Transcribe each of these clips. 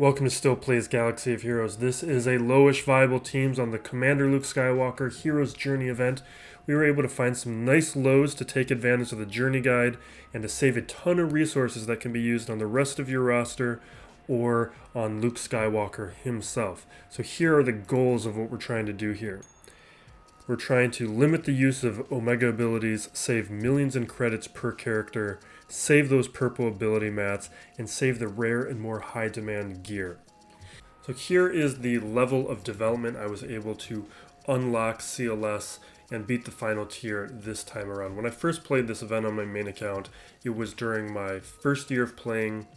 Welcome to Still Plays Galaxy of Heroes. This is a lowish viable teams on the Commander Luke Skywalker Hero's Journey event. We were able to find some nice lows to take advantage of the journey guide and to save a ton of resources that can be used on the rest of your roster or on Luke Skywalker himself. So here are the goals of what we're trying to do here. We're trying to limit the use of Omega abilities, save millions in credits per character, save those purple ability mats, and save the rare and more high demand gear. So here is the level of development I was able to unlock CLS and beat the final tier this time around. When I first played this event on my main account, it was during my first year of playing.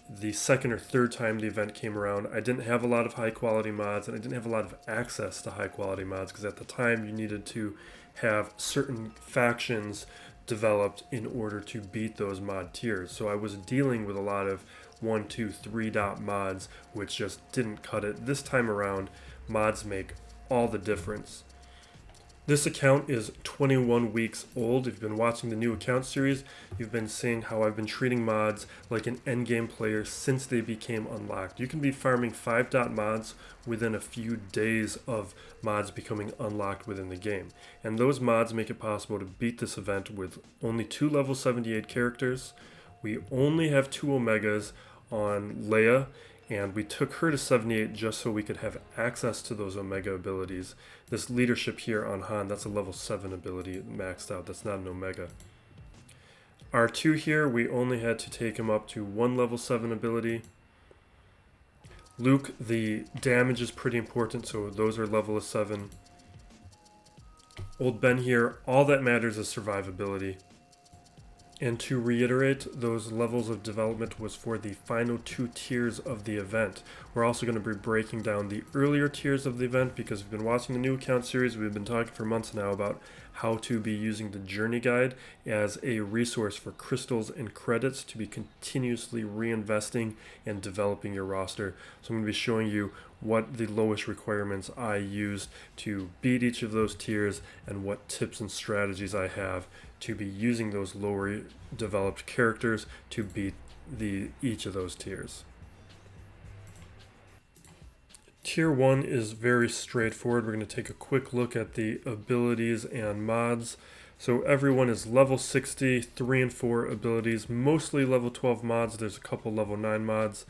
The second or third time the event came around, I didn't have a lot of high quality mods and I didn't have a lot of access to high quality mods because at the time you needed to have certain factions developed in order to beat those mod tiers. So I was dealing with a lot of 1, 2, 3 dot mods which just didn't cut it. This time around, mods make all the difference. This account is 21 weeks old. If you've been watching the new account series, you've been seeing how I've been treating mods like an endgame player since they became unlocked. You can be farming 5 dot mods within a few days of mods becoming unlocked within the game. And those mods make it possible to beat this event with only 2 level 78 characters. We only have 2 Omegas on Leia, and we took her to 78 just so we could have access to those Omega abilities. This leadership here on Han, that's a level 7 ability maxed out. That's not an Omega. R2 here, we only had to take him up to 1 level 7 ability. Luke, the damage is pretty important, so those are level of 7. Old Ben here, all that matters is survivability. And to reiterate, those levels of development was for the final 2 tiers of the event. We're also going to be breaking down the earlier tiers of the event because we've been watching the new account series. We've been talking for months now about how to be using the journey guide as a resource for crystals and credits to be continuously reinvesting and developing your roster. So I'm going to be showing you what the lowest requirements I used to beat each of those tiers and what tips and strategies I have to be using those lower developed characters to beat each of those tiers. Tier 1 is very straightforward. We're going to take a quick look at the abilities and mods. So everyone is level 60, 3 and 4 abilities, mostly level 12 mods. There's a couple level 9 mods.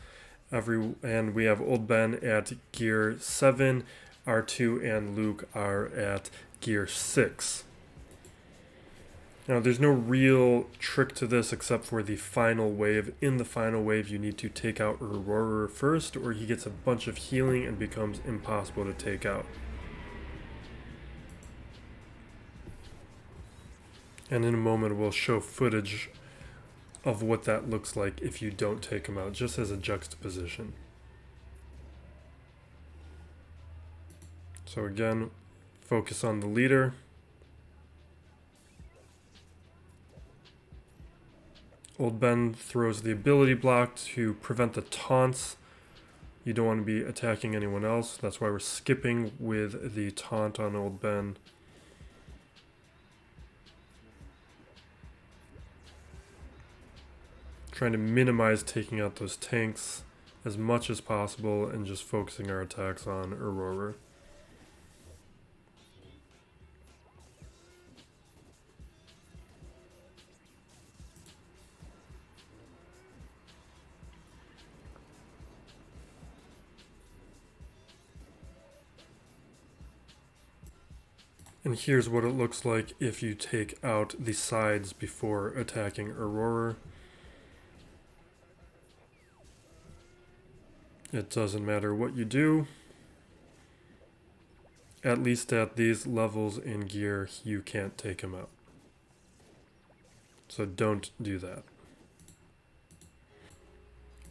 And we have Old Ben at gear 7, R2 and Luke are at gear 6. Now, there's no real trick to this except for the final wave. In the final wave, you need to take out Aurora first, or he gets a bunch of healing and becomes impossible to take out. And in a moment, we'll show footage of what that looks like if you don't take him out, just as a juxtaposition. So again, focus on the leader. Old Ben throws the ability block to prevent the taunts. You don't want to be attacking anyone else. That's why we're skipping with the taunt on Old Ben. Trying to minimize taking out those tanks as much as possible and just focusing our attacks on Aurora. And here's what it looks like if you take out the sides before attacking Aurora. It doesn't matter what you do. At least at these levels in gear, you can't take him out. So don't do that.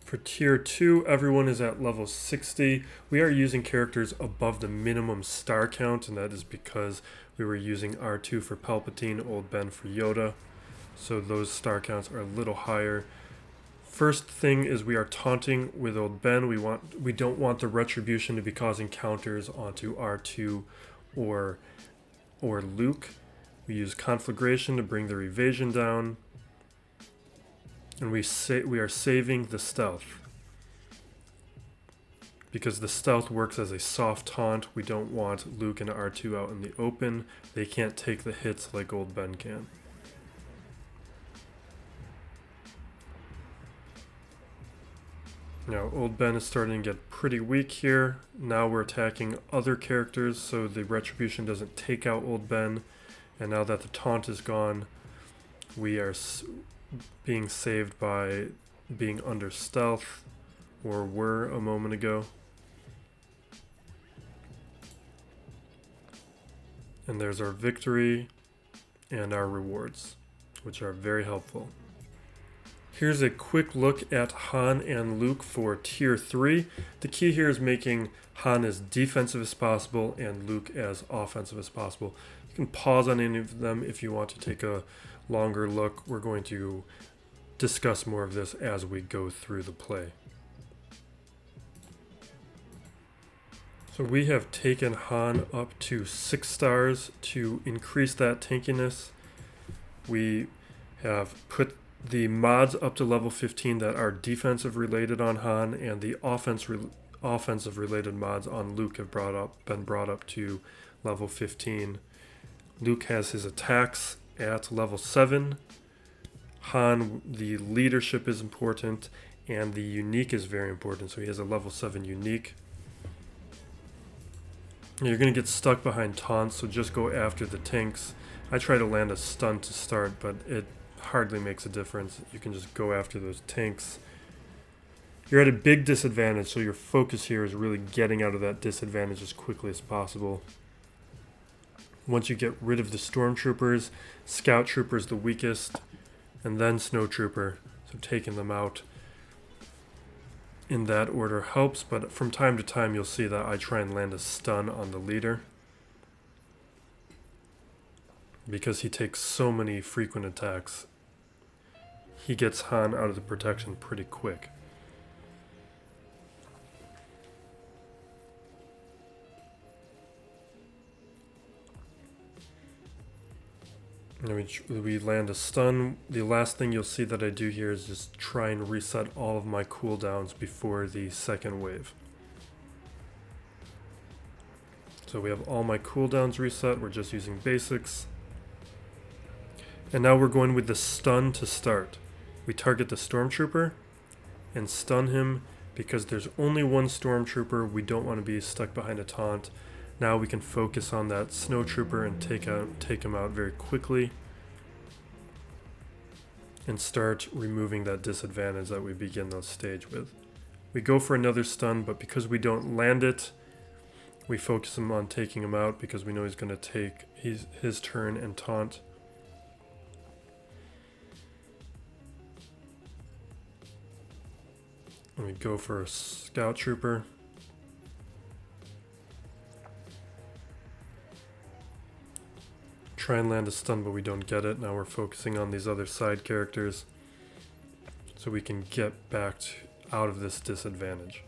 For tier 2, everyone is at level 60. We are using characters above the minimum star count, and that is because we were using R2 for Palpatine, Old Ben for Yoda. So those star counts are a little higher. First thing is we are taunting with Old Ben. We don't want the retribution to be causing counters onto R2 or Luke. We use conflagration to bring their evasion down. And we are saving the stealth. because the stealth works as a soft taunt. We don't want Luke and R2 out in the open. They can't take the hits like Old Ben can. Now, Old Ben is starting to get pretty weak here. Now we're attacking other characters, so the Retribution doesn't take out Old Ben. And now that the taunt is gone, we are being saved by being under stealth, or were a moment ago. And there's our victory and our rewards, which are very helpful. Here's a quick look at Han and Luke for Tier 3. The key here is making Han as defensive as possible and Luke as offensive as possible. You can pause on any of them if you want to take a longer look. We're going to discuss more of this as we go through the play. So we have taken Han up to 6 stars to increase that tankiness. We have put the mods up to level 15 that are defensive related on Han, and the offensive related mods on Luke have been brought up to level 15. Luke has his attacks at level 7. Han, the leadership is important, and the unique is very important, so he has a level 7 unique. You're going to get stuck behind taunts, so just go after the tanks. I try to land a stun to start, but it hardly makes a difference. You can just go after those tanks. You're at a big disadvantage, so your focus here is really getting out of that disadvantage as quickly as possible. Once you get rid of the stormtroopers, scout trooper is the weakest, and then snowtrooper, so taking them out in that order helps, but from time to time you'll see that I try and land a stun on the leader, because he takes so many frequent attacks. He gets Han out of the protection pretty quick. And we land a stun. The last thing you'll see that I do here is just try and reset all of my cooldowns before the second wave. So we have all my cooldowns reset. We're just using basics. And now we're going with the stun to start. We target the stormtrooper and stun him because there's only one stormtrooper. We don't want to be stuck behind a taunt. Now we can focus on that snowtrooper and take him out very quickly and start removing that disadvantage that we begin the stage with. We go for another stun, but because we don't land it, we focus him on taking him out because we know he's going to take his turn and taunt. And we go for a scout trooper. Try and land a stun, but we don't get it. Now we're focusing on these other side characters so we can get back out of this disadvantage.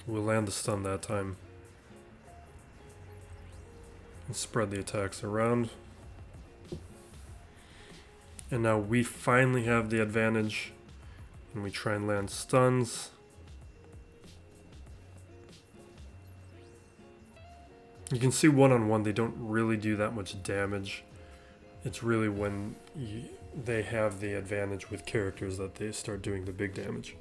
We'll land the stun that time and spread the attacks around. And now we finally have the advantage, and we try and land stuns. You can see one-on-one, they don't really do that much damage. It's really when they have the advantage with characters that they start doing the big damage.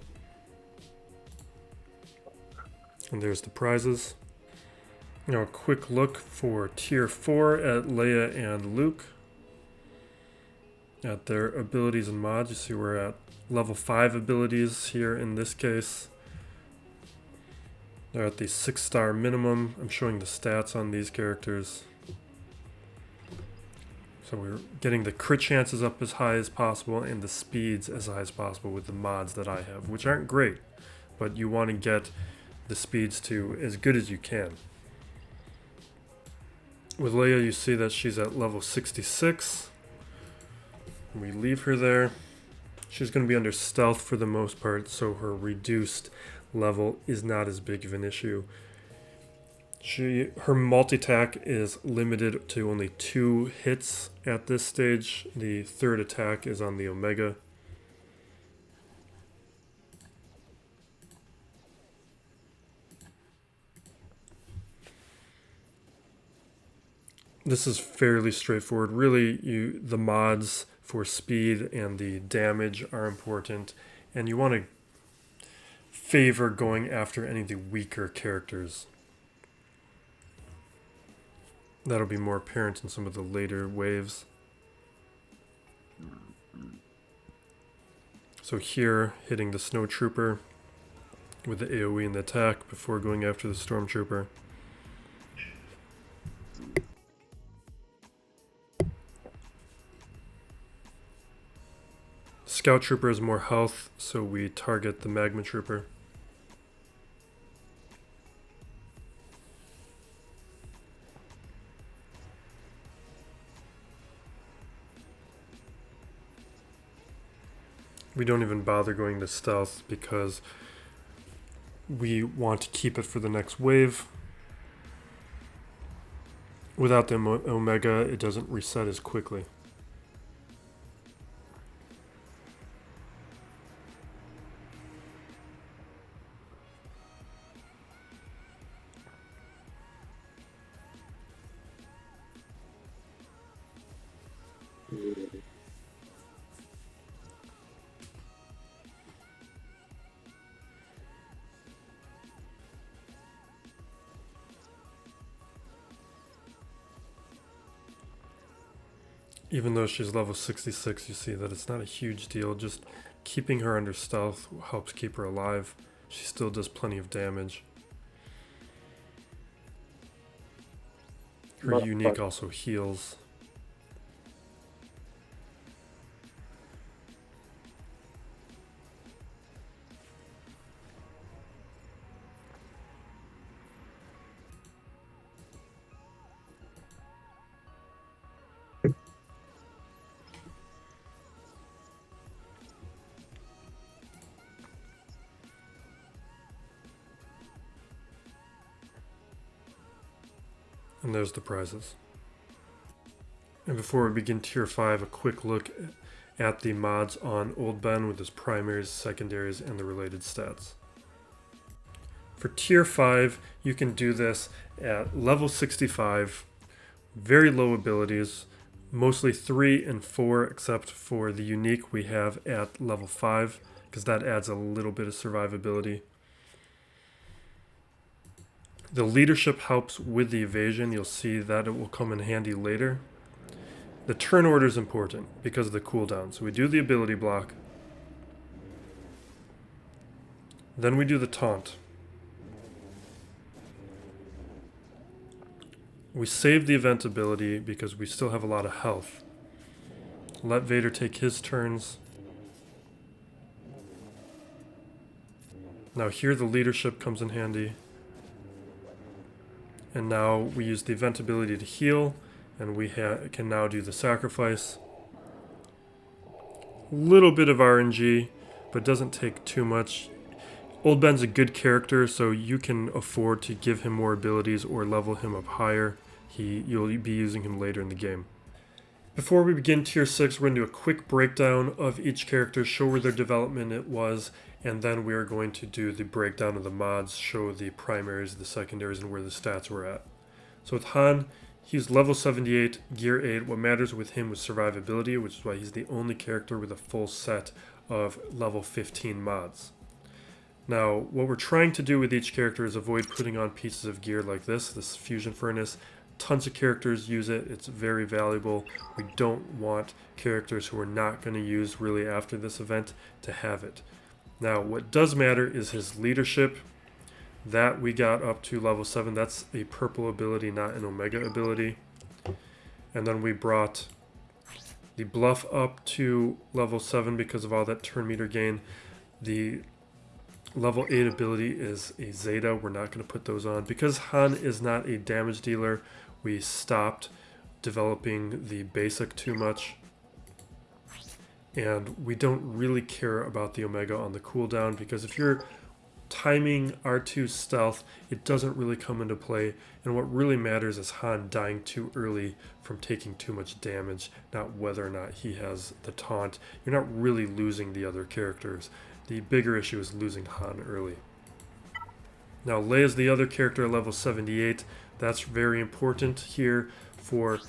And there's the prizes. Now a quick look for Tier 4 at Leia and Luke. At their abilities and mods, you see we're at level 5 abilities here in this case. They're at the 6-star minimum. I'm showing the stats on these characters. So we're getting the crit chances up as high as possible and the speeds as high as possible with the mods that I have, which aren't great, but you want to get the speeds to as good as you can. With Leia, you see that she's at level 66. We leave her there. She's going to be under stealth for the most part, so her reduced level is not as big of an issue. Her multi-attack is limited to only 2 hits at this stage. The third attack is on the Omega. This is fairly straightforward. Really, the mods for speed and the damage are important, and you want to favor going after any of the weaker characters. That'll be more apparent in some of the later waves. So here, hitting the Snowtrooper with the AoE and the attack before going after the Stormtrooper. Scout Trooper has more health, so we target the Magma Trooper. We don't even bother going to stealth because we want to keep it for the next wave. Without the Omega, it doesn't reset as quickly. Even though she's level 66, you see that it's not a huge deal. Just keeping her under stealth helps keep her alive. She still does plenty of damage. Her unique also heals. And there's the prizes. And before we begin tier 5, a quick look at the mods on Old Ben with his primaries, secondaries, and the related stats. For tier 5, you can do this at level 65, very low abilities, mostly 3 and 4, except for the unique we have at level 5, because that adds a little bit of survivability. The leadership helps with the evasion. You'll see that it will come in handy later. The turn order is important because of the cooldown. So we do the ability block. Then we do the taunt. We save the event ability because we still have a lot of health. Let Vader take his turns. Now here the leadership comes in handy. And now we use the event ability to heal, and we can now do the sacrifice. A little bit of RNG, but doesn't take too much. Old Ben's a good character, so you can afford to give him more abilities or level him up higher. You'll be using him later in the game. Before we begin tier 6, we're going to do a quick breakdown of each character, show where their development it was, and then we are going to do the breakdown of the mods, show the primaries, the secondaries, and where the stats were at. So with Han, he's level 78, gear 8. What matters with him was survivability, which is why he's the only character with a full set of level 15 mods. Now, what we're trying to do with each character is avoid putting on pieces of gear like this fusion furnace. Tons of characters use it. It's very valuable. We don't want characters who are not going to use really after this event to have it. Now, what does matter is his leadership. That we got up to level 7. That's a purple ability, not an Omega ability. And then we brought the bluff up to level 7 because of all that turn meter gain. The level 8 ability is a Zeta. We're not going to put those on. Because Han is not a damage dealer, we stopped developing the basic too much. And we don't really care about the Omega on the cooldown, because if you're timing R2's stealth, it doesn't really come into play. And what really matters is Han dying too early from taking too much damage, not whether or not he has the taunt. You're not really losing the other characters. The bigger issue is losing Han early. Now Leia's the other character at level 78. That's very important here. for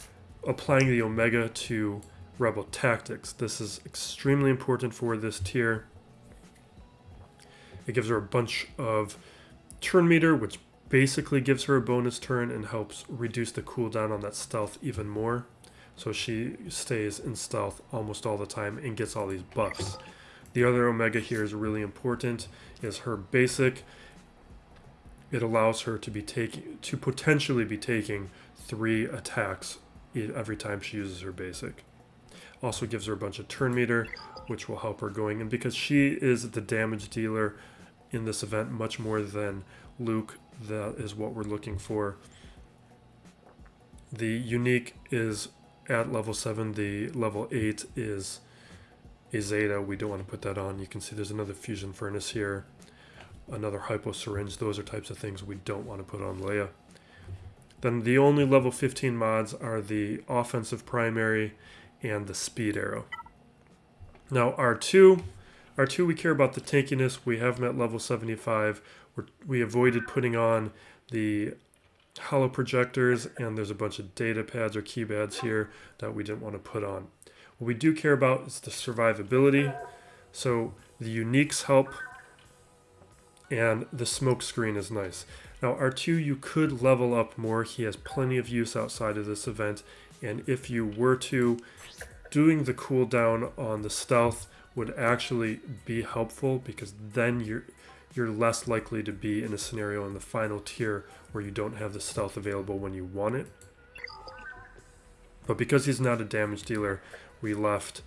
applying the Omega to Rebel tactics. This is extremely important for this tier. It gives her a bunch of turn meter, which basically gives her a bonus turn and helps reduce the cooldown on that stealth even more. So she stays in stealth almost all the time and gets all these buffs. The other Omega here is really important, is her basic. It allows her to potentially be taking 3 attacks every time she uses her basic. Also gives her a bunch of turn meter, which will help her going. And because she is the damage dealer in this event much more than Luke, that is what we're looking for. The unique is at level 7. The level 8 is a Zeta. We don't want to put that on. You can see there's another fusion furnace here, another hypo syringe. Those are types of things we don't want to put on Leia. Then the only level 15 mods are the offensive primary and the speed arrow. Now R2 we care about the tankiness. We have met level 75. We avoided putting on the hollow projectors, and there's a bunch of data pads or keypads here that we didn't want to put on. What we do care about is the survivability. So the uniques help, and the smoke screen is nice. Now R2 you could level up more. He has plenty of use outside of this event, and if you were to, doing the cooldown on the stealth would actually be helpful, because then you're less likely to be in a scenario in the final tier where you don't have the stealth available when you want it. But because he's not a damage dealer, we left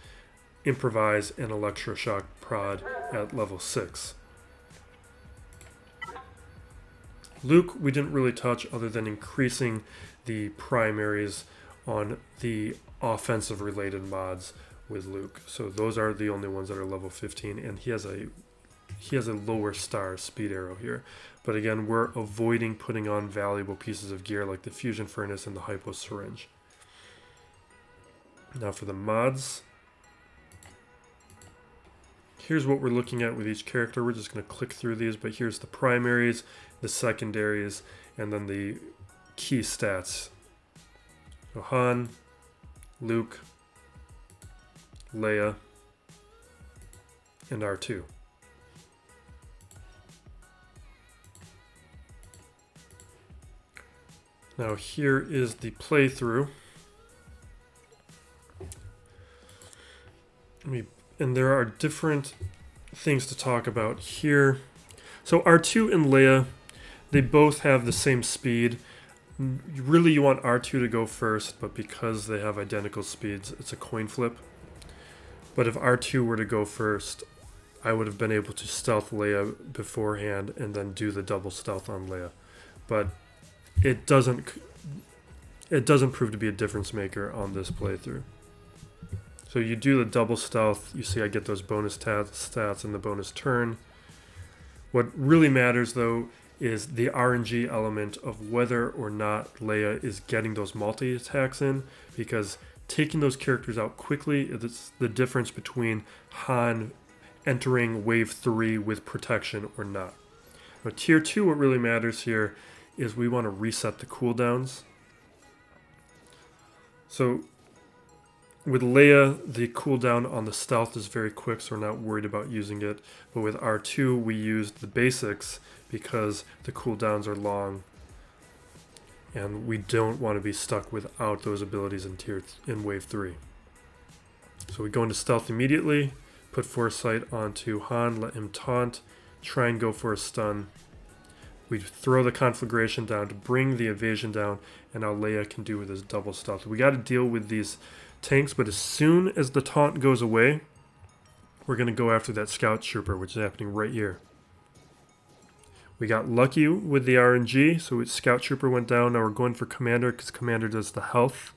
improvise and electroshock prod at level 6. Luke we didn't really touch other than increasing the primaries on the offensive related mods with Luke. So those are the only ones that are level 15, and he has a lower star speed arrow here. But again, we're avoiding putting on valuable pieces of gear like the fusion furnace and the hypo syringe. Now for the mods, here's what we're looking at with each character. We're just going to click through these, but here's the primaries, the secondaries, and then the key stats. So Han, Luke, Leia, and R2. Now here is the playthrough. And there are different things to talk about here. So R2 and Leia, they both have the same speed. Really you want R2 to go first, but because they have identical speeds, it's a coin flip. But if R2 were to go first, I would have been able to stealth Leia beforehand and then do the double stealth on Leia. But it doesn't prove to be a difference maker on this playthrough. So you do the double stealth, you see I get those bonus stats and the bonus turn. What really matters though is the RNG element of whether or not Leia is getting those multi-attacks in, because taking those characters out quickly is the difference between Han entering wave 3 with protection or not. Now tier 2, what really matters here is we want to reset the cooldowns. So with Leia, the cooldown on the stealth is very quick, so we're not worried about using it. But with R2, we used the basics because the cooldowns are long, and we don't want to be stuck without those abilities in wave 3. So we go into stealth immediately, put foresight onto Han, let him taunt, try and go for a stun. We throw the conflagration down to bring the evasion down, and now Leia can do with his double stealth. We got to deal with these tanks, but as soon as the taunt goes away, we're going to go after that scout trooper, which is happening right here. We got lucky with the RNG, so scout trooper went down. Now we're going for commander because commander does the health.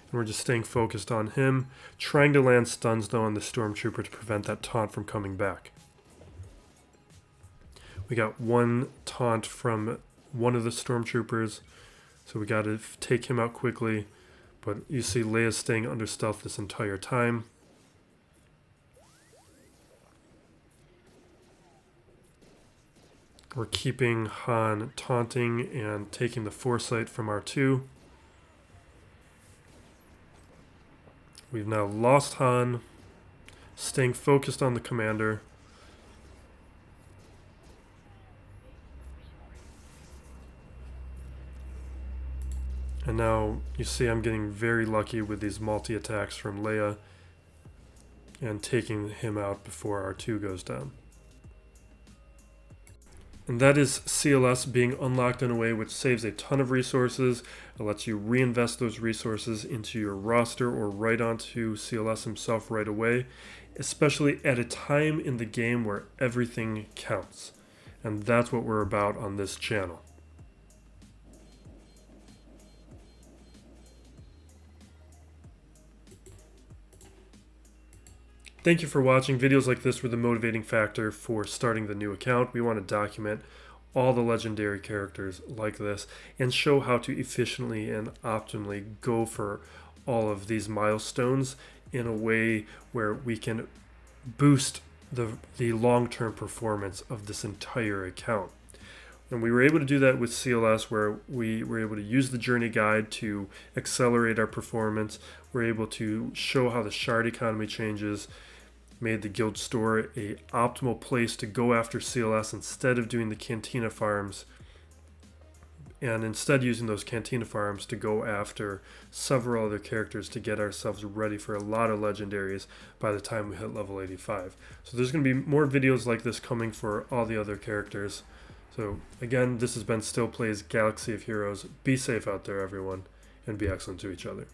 And we're just staying focused on him, trying to land stuns though on the stormtrooper to prevent that taunt from coming back. We got one taunt from one of the stormtroopers, so we got to take him out quickly. But you see Leia staying under stealth this entire time. We're keeping Han taunting and taking the foresight from R2. We've now lost Han, staying focused on the commander. And now you see I'm getting very lucky with these multi-attacks from Leia and taking him out before R2 goes down. And that is CLS being unlocked in a way which saves a ton of resources. It lets you reinvest those resources into your roster or right onto CLS himself right away, especially at a time in the game where everything counts. And that's what we're about on this channel. Thank you for watching. Videos like this were the motivating factor for starting the new account. We want to document all the legendary characters like this and show how to efficiently and optimally go for all of these milestones in a way where we can boost the long-term performance of this entire account. And we were able to do that with CLS, where we were able to use the journey guide to accelerate our performance. We're able to show how the shard economy changes, made the guild store a optimal place to go after CLS instead of doing the cantina farms, and instead using those cantina farms to go after several other characters to get ourselves ready for a lot of legendaries by the time we hit level 85. So there's going to be more videos like this coming for all the other characters. So again, this has been Still Plays Galaxy of Heroes. Be safe out there, everyone, and be excellent to each other.